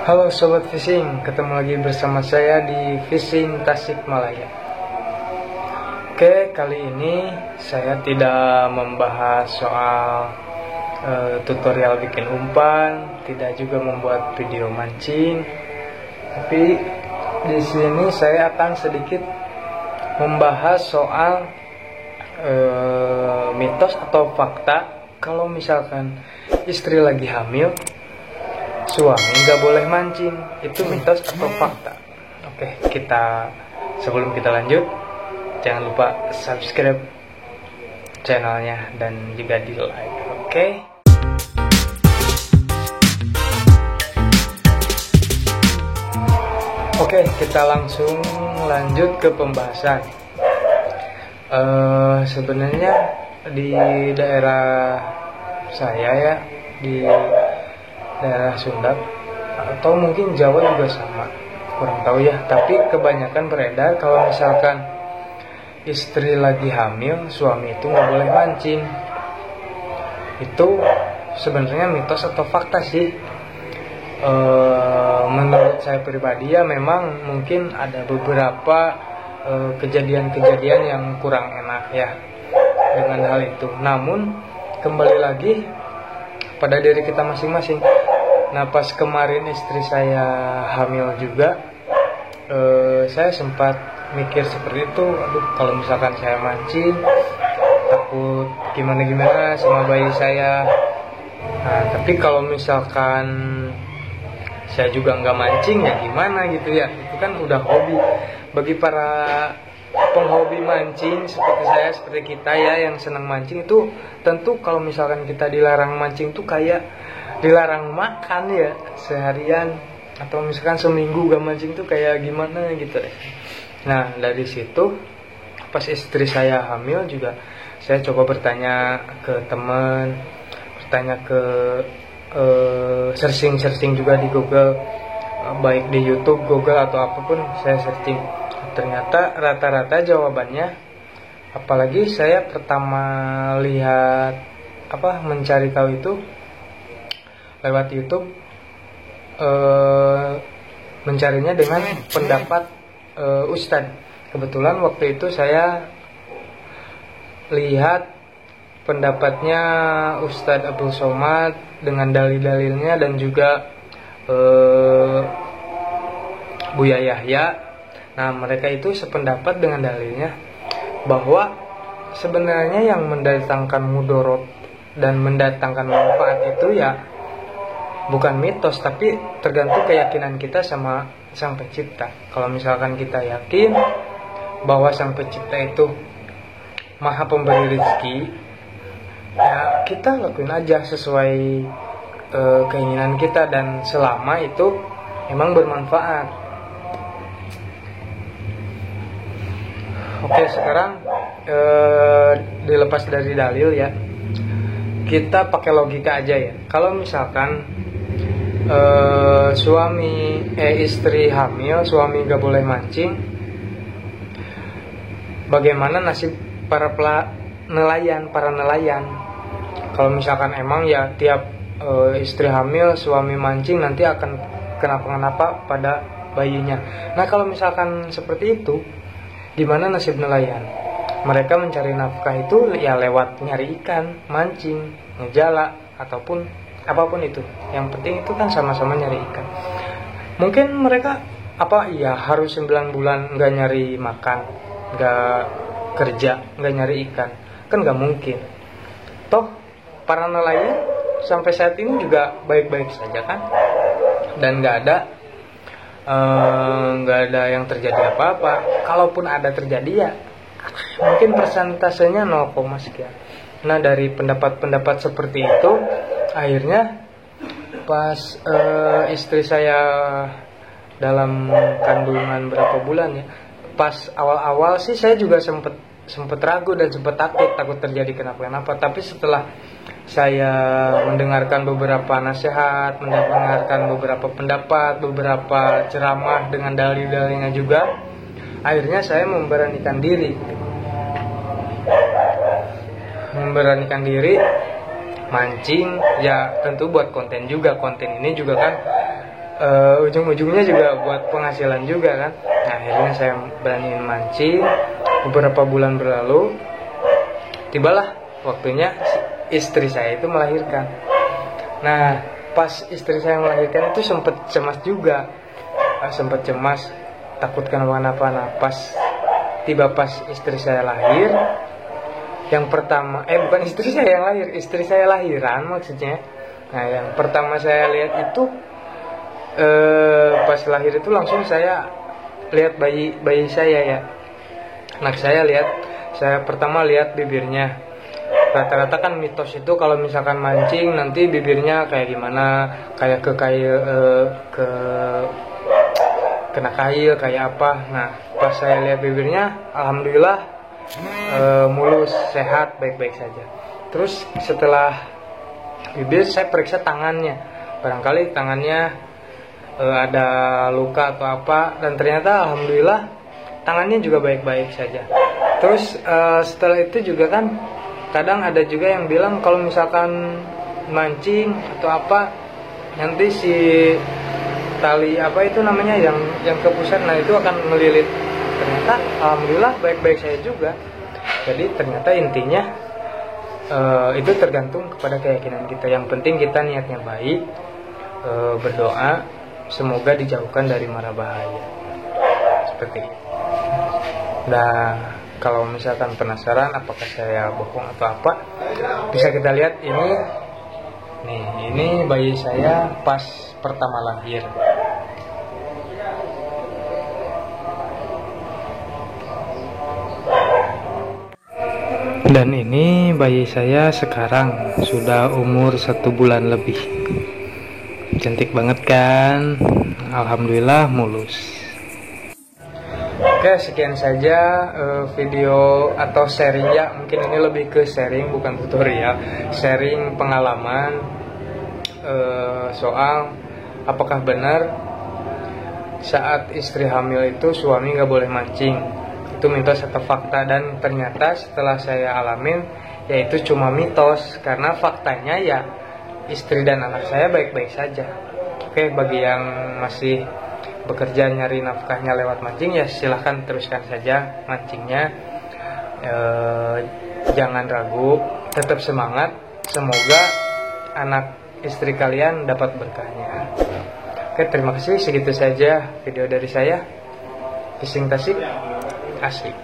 Halo Sobat Fishing, ketemu lagi bersama saya di Fishing Tasikmalaya. Oke, kali ini saya tidak membahas soal tutorial bikin umpan, tidak juga membuat video mancing. Tapi di sini saya akan sedikit membahas soal mitos atau fakta kalau misalkan istri lagi hamil, suami nggak boleh mancing. Itu mitos atau fakta? Oke, sebelum kita lanjut, jangan lupa subscribe channelnya dan juga di like. Oke, kita langsung lanjut ke pembahasan. Sebenarnya di daerah saya ya, di daerah Sunda atau mungkin Jawa juga sama, kurang tahu ya, tapi kebanyakan beredar kalau misalkan istri lagi hamil, suami itu nggak boleh mancing. Itu sebenarnya mitos atau fakta sih? Menurut saya pribadi ya, memang mungkin ada beberapa kejadian-kejadian yang kurang enak ya dengan hal itu. Namun kembali lagi pada diri kita masing-masing. Nah, pas kemarin istri saya hamil juga, saya sempat mikir seperti itu. Aduh, kalau misalkan saya mancing, takut gimana-gimana sama bayi saya. Nah, tapi kalau misalkan saya juga nggak mancing, ya gimana gitu ya. Itu kan udah hobi. Bagi para penghobi mancing seperti saya, seperti kita ya, yang senang mancing, itu tentu kalau misalkan kita dilarang mancing tuh kayak dilarang makan ya seharian, atau misalkan seminggu gak mancing tuh kayak gimana gitu ya. Nah, dari situ pas istri saya hamil juga saya coba bertanya ke teman, bertanya ke searching juga di Google, baik di YouTube, Google atau apapun, saya searching. Ternyata rata-rata jawabannya, apalagi saya pertama lihat mencari tahu itu lewat YouTube, mencarinya dengan pendapat Ustadz. Kebetulan waktu itu saya lihat pendapatnya Ustadz Abdul Somad dengan dalil-dalilnya, dan juga Buya Yahya. Nah, mereka itu sependapat dengan dalilnya bahwa sebenarnya yang mendatangkan mudorot dan mendatangkan manfaat itu ya bukan mitos, tapi tergantung keyakinan kita sama Sang Pencipta. Kalau misalkan kita yakin bahwa Sang Pencipta itu Maha Pemberi rezeki, ya kita lakuin aja sesuai keinginan kita, dan selama itu emang bermanfaat. Oke, sekarang dilepas dari dalil ya, kita pakai logika aja ya. Kalau misalkan istri hamil, suami gak boleh mancing, bagaimana nasib para nelayan? Kalau misalkan emang ya tiap istri hamil, suami mancing, nanti akan kenapa-kenapa pada bayinya. Nah, kalau misalkan seperti itu, gimana nasib nelayan? Mereka mencari nafkah itu ya lewat nyari ikan, mancing, ngejala, ataupun apapun itu. Yang penting itu kan sama-sama nyari ikan. Mungkin mereka harus 9 bulan nggak nyari makan, nggak kerja, nggak nyari ikan? Kan nggak mungkin. Toh para nelayan sampai saat ini juga baik-baik saja kan, dan nggak ada yang terjadi apa-apa. Kalaupun ada terjadi ya mungkin persentasenya 0, sekian. Nah, dari pendapat seperti itu, akhirnya pas istri saya dalam kandungan berapa bulan ya, pas awal-awal sih saya juga sempet ragu dan sempet takut terjadi kenapa-kenapa. Tapi setelah saya mendengarkan beberapa nasihat, mendengarkan beberapa pendapat, beberapa ceramah dengan dalil-dalilnya juga, akhirnya saya memberanikan diri mancing ya, tentu buat konten juga. Konten ini juga kan ujung-ujungnya juga buat penghasilan juga kan. Nah, akhirnya saya beraniin mancing. Beberapa bulan berlalu, tibalah waktunya istri saya itu melahirkan. Nah, pas istri saya melahirkan itu sempat cemas juga, sempat cemas, takut kenapa-napa. Nah, pas istri saya lahir, yang pertama, bukan istri saya yang lahir, istri saya lahiran maksudnya. Nah, yang pertama saya lihat itu pas lahir itu langsung saya lihat bayi saya ya, anak saya pertama lihat bibirnya. Rata-rata kan mitos itu kalau misalkan mancing nanti bibirnya kayak gimana, kayak kena kail kayak apa. Nah, pas saya lihat bibirnya, alhamdulillah mulus, sehat, baik-baik saja. Terus setelah bibir saya periksa tangannya, barangkali tangannya ada luka atau apa, dan ternyata alhamdulillah tangannya juga baik-baik saja. Terus setelah itu juga kan kadang ada juga yang bilang kalau misalkan mancing atau apa nanti si tali apa itu namanya yang ke pusat, nah itu akan melilit. Ternyata alhamdulillah baik-baik saya juga. Jadi ternyata intinya itu tergantung kepada keyakinan kita. Yang penting kita niatnya baik, berdoa semoga dijauhkan dari mara bahaya. Seperti itu. Nah, kalau misalkan penasaran apakah saya bohong atau apa, bisa kita lihat ini. Nih, ini bayi saya pas pertama lahir. Dan ini bayi saya sekarang sudah umur 1 bulan lebih. Cantik banget kan? Alhamdulillah mulus. Oke, sekian saja video atau sharing ya. Mungkin ini lebih ke sharing bukan tutorial. Sharing pengalaman soal apakah benar saat istri hamil itu suami gak boleh mancing. Itu mitos atau fakta, dan ternyata setelah saya alamin yaitu cuma mitos, karena faktanya ya istri dan anak saya baik-baik saja. Oke, bagi yang masih bekerja nyari nafkahnya lewat mancing, ya silahkan teruskan saja mancingnya. Jangan ragu, tetap semangat. Semoga anak istri kalian dapat berkahnya. Oke, terima kasih. Segitu saja video dari saya. Fishing Tasik asik.